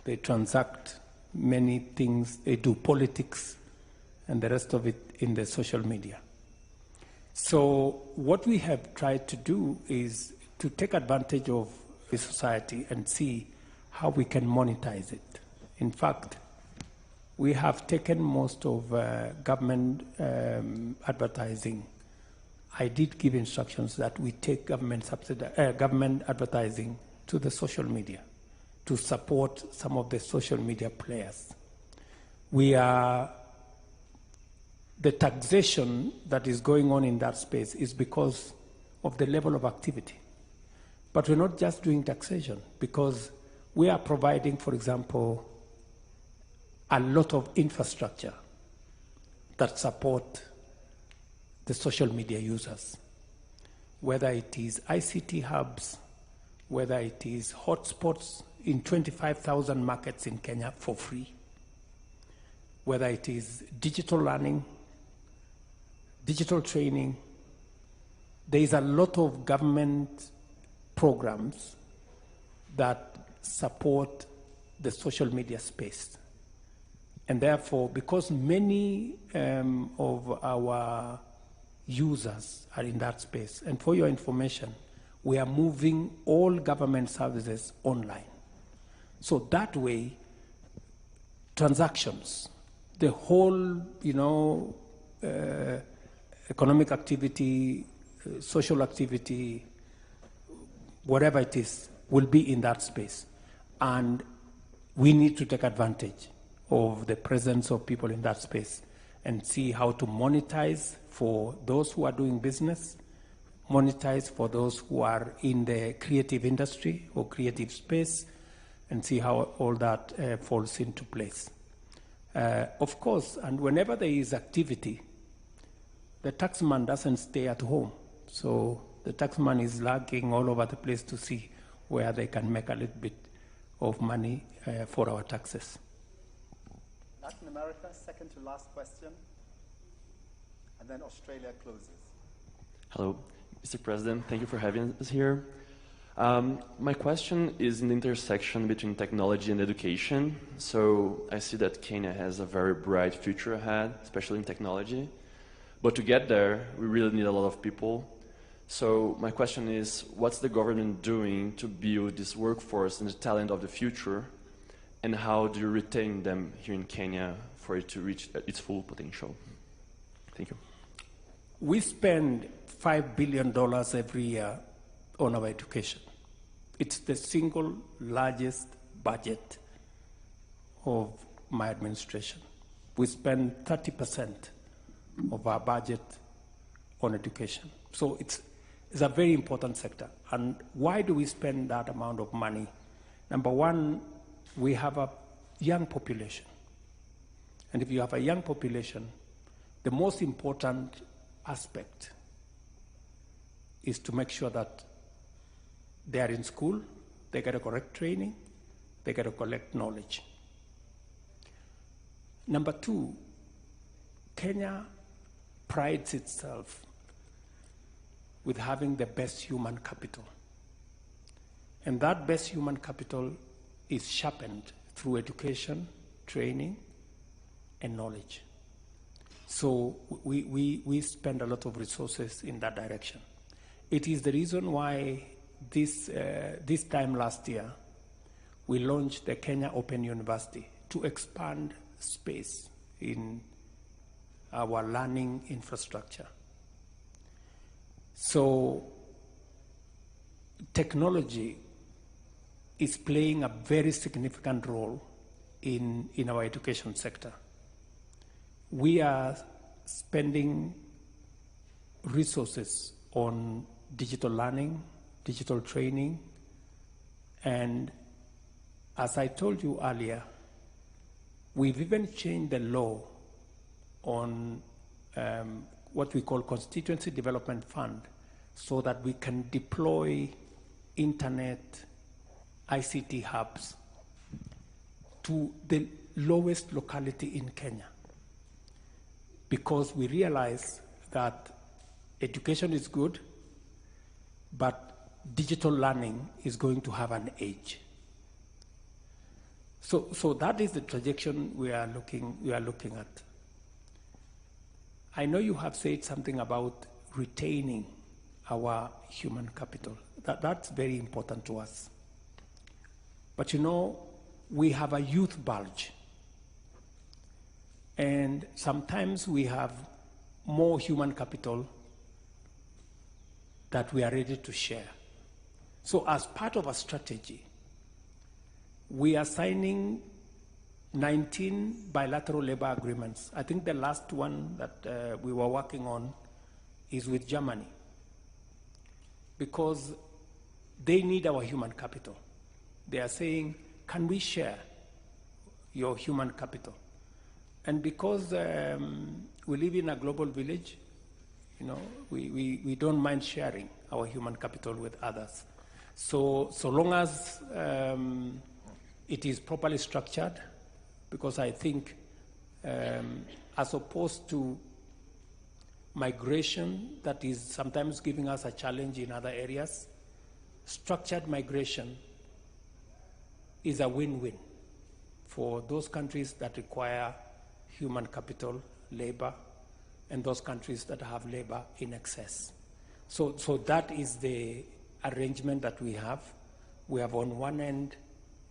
they transact many things, they do politics, and the rest of it in the social media. So what we have tried to do is to take advantage of the society and see how we can monetize it. In fact, we have taken most of government advertising. I did give instructions that we take government advertising to the social media to support some of the social media players. The taxation that is going on in that space is because of the level of activity. But we're not just doing taxation, because we are providing, for example, a lot of infrastructure that support the social media users, whether it is ICT hubs, whether it is hotspots in 25,000 markets in Kenya for free, whether it is digital learning, digital training. There is a lot of government programs that support the social media space. And therefore, because many of our users are in that space, and for your information, we are moving all government services online. So that way, transactions, the whole, economic activity, social activity, whatever it is, will be in that space. And we need to take advantage of the presence of people in that space and see how to monetize for those who are doing business, monetize for those who are in the creative industry or creative space, and see how all that falls into place. Of course, and whenever there is activity, the taxman doesn't stay at home. So the taxman is lurking all over the place to see where they can make a little bit of money for our taxes. Latin America, second to last question, and then Australia closes. Hello, Mr. President. Thank you for having us here. My question is in the intersection between technology and education. So I see that Kenya has a very bright future ahead, especially in technology. But to get there, we really need a lot of people. So my question is, what's the government doing to build this workforce and the talent of the future? And how do you retain them here in Kenya for it to reach its full potential? Thank you. We spend $5 billion every year on our education. It's the single largest budget of my administration. We spend 30% of our budget on education. So it's a very important sector. And why do we spend that amount of money? Number one, we have a young population. And if you have a young population, the most important aspect is to make sure that they are in school, they get a correct training, they get a correct knowledge. Number two, Kenya prides itself with having the best human capital. And that best human capital is sharpened through education, training, and knowledge. So we spend a lot of resources in that direction. It is the reason why this time last year, we launched the Kenya Open University to expand space in our learning infrastructure. So technology is playing a very significant role in our education sector. We are spending resources on digital learning, digital training, and as I told you earlier, we've even changed the law on what we call Constituency Development Fund so that we can deploy internet ICT hubs to the lowest locality in Kenya, because we realize that education is good, but digital learning is going to have an age. So that is the trajectory we are looking at. I know you have said something about retaining our human capital. That's very important to us. But you know, we have a youth bulge. And sometimes we have more human capital that we are ready to share. So as part of a strategy, we are signing 19 bilateral labor agreements. I think the last one that we were working on is with Germany, because they need our human capital. They are saying, can we share your human capital? And because we live in a global village, you know, we don't mind sharing our human capital with others. So long as it is properly structured, because I think as opposed to migration that is sometimes giving us a challenge in other areas, structured migration is a win-win for those countries that require human capital, labor, and those countries that have labor in excess. So that is the arrangement that we have. We have on one end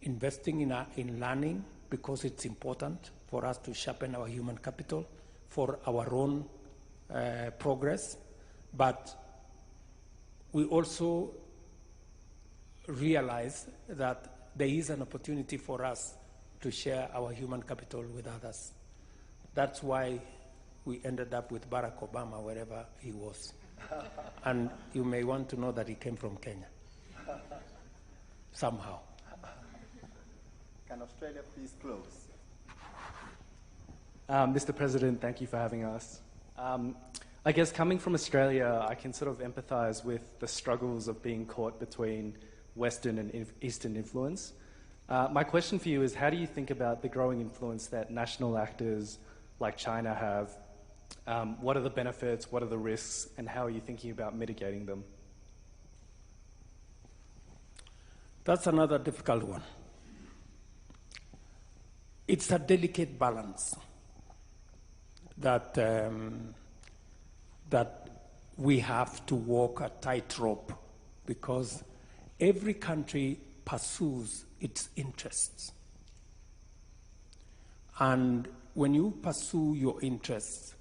investing in learning, because it's important for us to sharpen our human capital for our own progress. But we also realize that there is an opportunity for us to share our human capital with others. That's why we ended up with Barack Obama wherever he was. And you may want to know that he came from Kenya, somehow. Can Australia please close? Mr. President, thank you for having us. I guess coming from Australia, I can sort of empathize with the struggles of being caught between Western and Eastern influence. My question for you is, how do you think about the growing influence that national actors like China have? What are the benefits, what are the risks, and how are you thinking about mitigating them? That's another difficult one. It's a delicate balance that we have to walk a tightrope, because every country pursues its interests. And when you pursue your interests,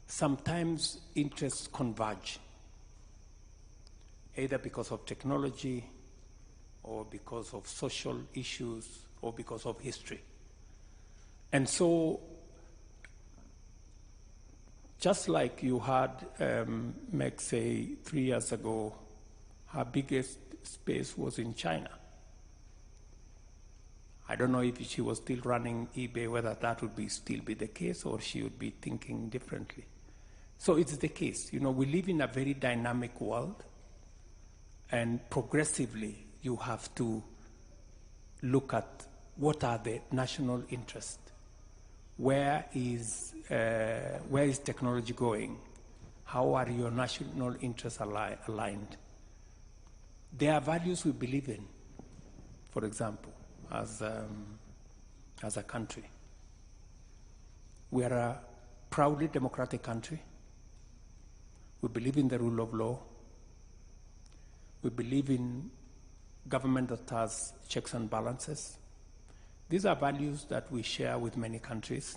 sometimes interests converge, either because of technology or because of social issues or because of history. And so, just like you had Meg say 3 years ago, her biggest space was in China. I don't know if she was still running eBay, whether that would still be the case, or she would be thinking differently. So it's the case. You know, we live in a very dynamic world, and progressively you have to look at what are the national interests. Where is technology going? How are your national interests aligned? There are values we believe in, for example, as a country. We are a proudly democratic country. We believe in the rule of law. We believe in government that has checks and balances. These are values that we share with many countries,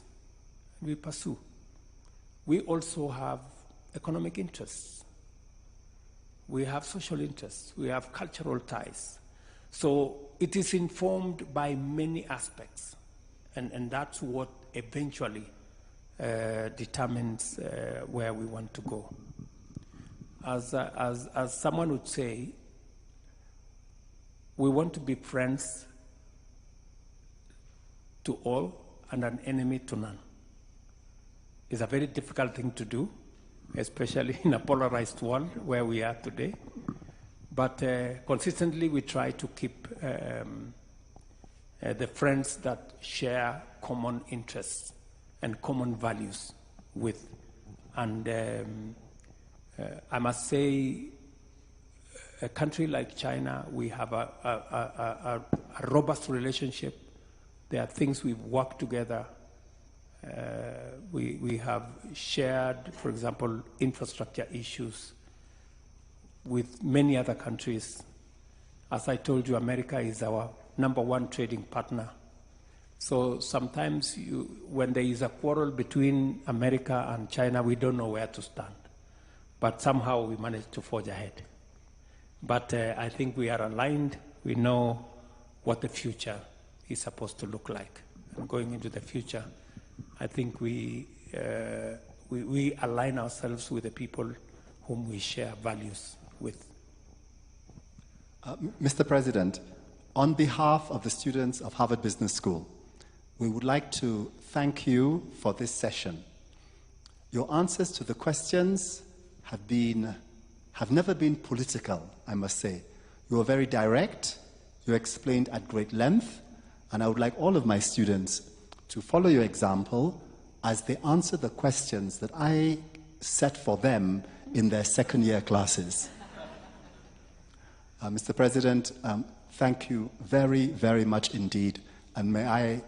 and we pursue. We also have economic interests. We have social interests. We have cultural ties. So it is informed by many aspects, and that's what eventually determines where we want to go. as someone would say, we want to be friends to all and an enemy to none. It's a very difficult thing to do, especially in a polarized world where we are today. But consistently we try to keep the friends that share common interests and common values with. And I must say, a country like China, we have a robust relationship. There are things we've worked together. We have shared, for example, infrastructure issues with many other countries. As I told you, America is our #1 trading partner. So sometimes when there is a quarrel between America and China, we don't know where to stand. But somehow we managed to forge ahead. But I think we are aligned. We know what the future is supposed to look like. And going into the future, I think we align ourselves with the people whom we share values with. Mr. President, on behalf of the students of Harvard Business School, we would like to thank you for this session. Your answers to the questions have never been political, I must say. You were very direct, you explained at great length, and I would like all of my students to follow your example as they answer the questions that I set for them in their second-year classes. Mr. President, thank you very, very much indeed, and may I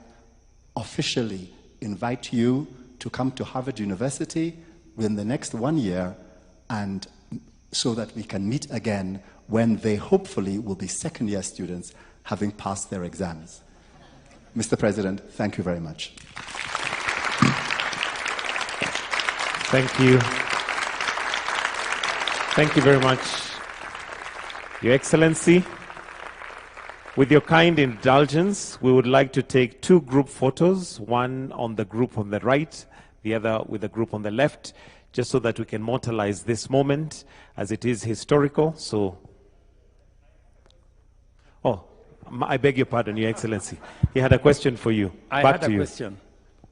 officially invite you to come to Harvard University within the next 1 year, and so that we can meet again when they hopefully will be second-year students having passed their exams. Mr. President, thank you very much. Thank you. Thank you very much, Your Excellency. With your kind indulgence, we would like to take 2 group photos, one on the group on the right, the other with the group on the left, just so that we can immortalize this moment as it is historical. So, I beg your pardon, Your Excellency. He had a question for you. Back to you. Question.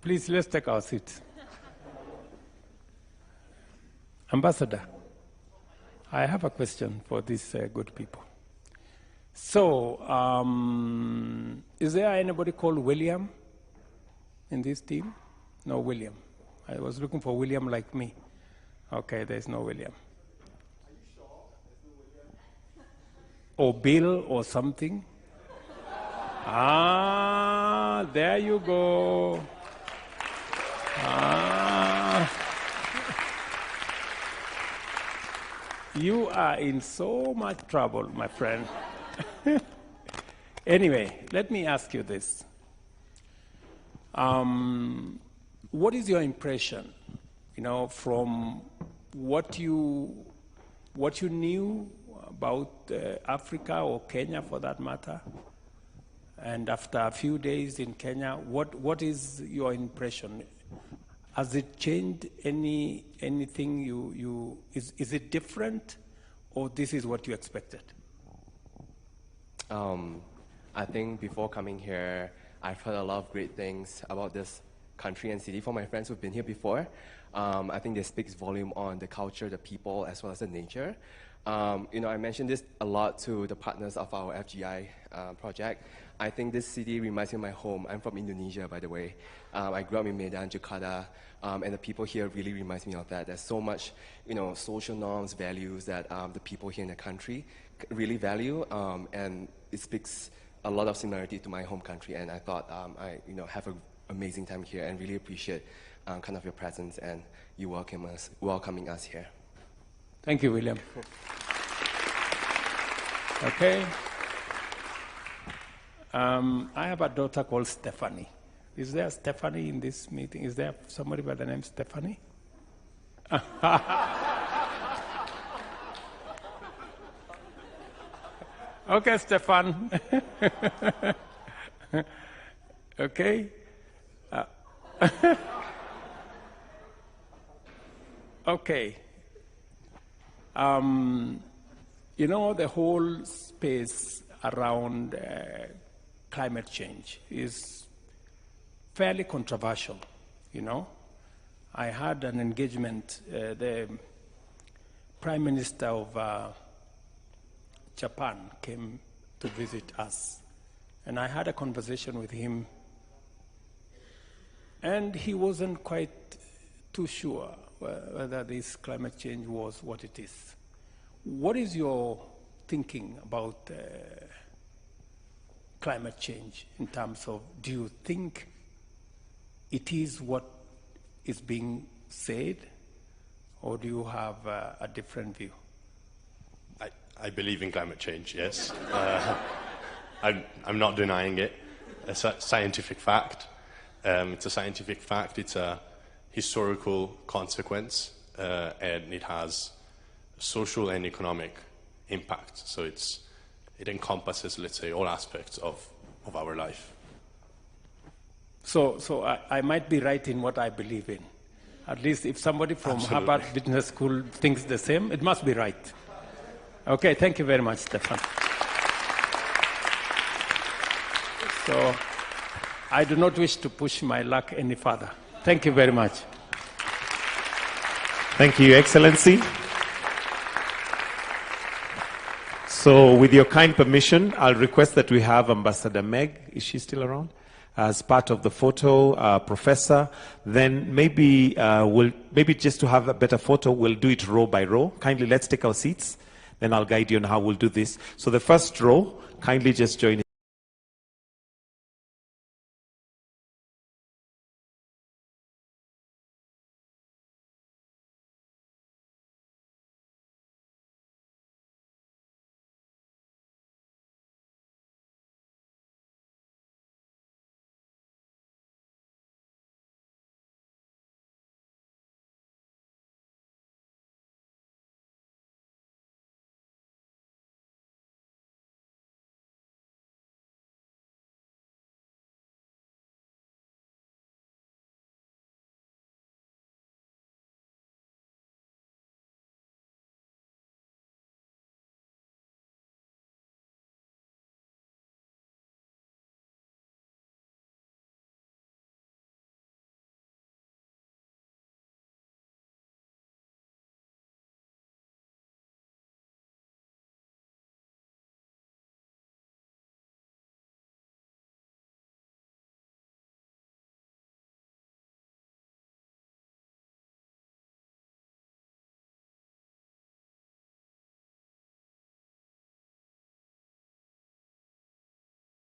Please, let's take our seats. Ambassador, I have a question for these good people. So, is there anybody called William in this team? No, William. I was looking for William like me. Okay, there's no William. Are you sure there's no William? Or Bill or something? Ah, there you go. You are in so much trouble, my friend. Anyway, let me ask you this. What is your impression, from what you knew about Africa or Kenya for that matter? And after a few days in Kenya, what is your impression? Has it changed anything is it different, or this is what you expected? I think before coming here, I've heard a lot of great things about this country and city from my friends who've been here before. I think this speaks volume on the culture, the people, as well as the nature. I mentioned this a lot to the partners of our FGI project. I think this city reminds me of my home. I'm from Indonesia, by the way. I grew up in Medan, Jakarta, and the people here really reminds me of that. There's so much, social norms, values that the people here in the country really value, and it speaks a lot of similarity to my home country. And I thought I, have an amazing time here and really appreciate kind of your presence and you welcoming us here. Thank you, William. Okay. I have a daughter called Stephanie. Is there Stephanie in this meeting? Is there somebody by the name Stephanie? Okay, Stefan. Okay. Okay. You know, the whole space around climate change is fairly controversial, you know. I had an engagement, the Prime Minister of Japan came to visit us, and I had a conversation with him, and he wasn't quite too sure whether this climate change was what it is. What is your thinking about climate change in terms of, do you think it is what is being said, or do you have a different view? I believe in climate change, yes. I'm not denying it. It's a scientific fact. It's a scientific fact. It's a historical consequence, and it has social and economic impact. So it encompasses, let's say, all aspects of our life. So I might be right in what I believe in. At least if somebody from Absolutely. Harvard Business School thinks the same, it must be right. Okay, thank you very much, Stefan. So I do not wish to push my luck any further. Thank you very much. Thank you, Your Excellency. So with your kind permission, I'll request that we have Ambassador Meg, is she still around? As part of the photo, Professor. Then maybe just to have a better photo, we'll do it row by row. Kindly let's take our seats. Then I'll guide you on how we'll do this. So the first row, kindly just join